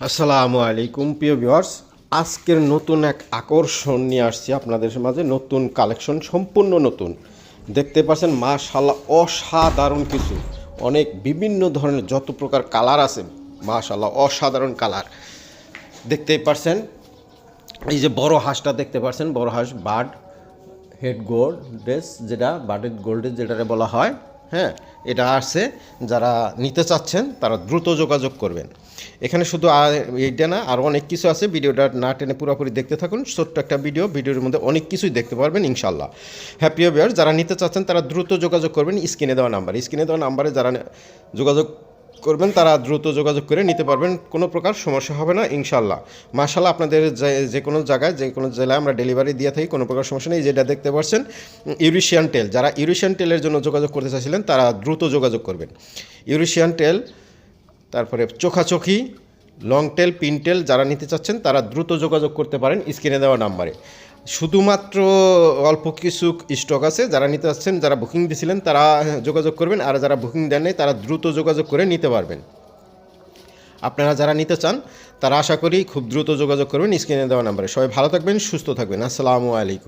আসসালামু আলাইকুম প্রিয় ভিউয়ার্স, আজকের নতুন এক আকর্ষণ নিয়ে আসছি আপনাদের মাঝে। নতুন কালেকশন, সম্পূর্ণ নতুন। দেখতে পাচ্ছেন মাশাআল্লাহ অসাধারণ কিছু, অনেক বিভিন্ন ধরনের যত প্রকার কালার আছে মাশাআল্লাহ অসাধারণ কালার দেখতেই পাচ্ছেন। এই যে বড় হাঁসটা দেখতে পাচ্ছেন, বড় হাঁস বার্ড হেড গোল্ডেস, যেটা বার্ডেড গোল্ডেস যেটারে বলা হয়। হ্যাঁ, এটা আসছে, যারা নিতে চাচ্ছেন তারা দ্রুত যোগাযোগ করবেন। এখানে শুধু এইটা না, আরও অনেক কিছু আছে। ভিডিওটা না টেনে পুরোপুরি দেখতে থাকুন। ছোট্ট একটা ভিডিওর মধ্যে অনেক কিছুই দেখতে পারবেন ইনশাল্লাহ। হ্যাপি ভিউয়ার্স, যারা নিতে চাচ্ছেন তারা দ্রুত যোগাযোগ করবেন। স্ক্রিনে দেওয়া নাম্বারে যারা যোগাযোগ করবেন তারা দ্রুত যোগাযোগ করে নিতে পারবেন, কোনো প্রকার সমস্যা হবে না ইনশাল্লাহ। মাশাআল্লাহ, আপনাদের যে কোনো জায়গায়, যে কোনো জেলায় আমরা ডেলিভারি দিয়ে থাকি, কোনো প্রকার সমস্যা নেই। যেটা দেখতে পাচ্ছেন ইউরেশিয়ান টেল, যারা ইউরেশিয়ান টেলের জন্য যোগাযোগ করতে চাইছিলেন তারা দ্রুত যোগাযোগ করবেন। ইউরেশিয়ান টেল, তারপরে চোখাচোখি, লং টেল, পিন টেল যারা নিতে চাচ্ছেন তারা দ্রুত যোগাযোগ করতে পারেন স্ক্রিনে দেওয়া নাম্বারে। শুধুমাত্র অল্প কিছু স্টক আছে, যারা নিতে চাচ্ছেন, যারা বুকিং দিয়েছিলেন তারা যোগাযোগ করবেন, আর যারা বুকিং দেন নাই তারা দ্রুত যোগাযোগ করে নিতে পারবেন। আপনারা যারা নিতে চান তারা আশা করি খুব দ্রুত যোগাযোগ করবেন স্ক্রিনে দেওয়া নাম্বারে। সবাই ভালো থাকবেন, সুস্থ থাকবেন। আসসালামু আলাইকুম।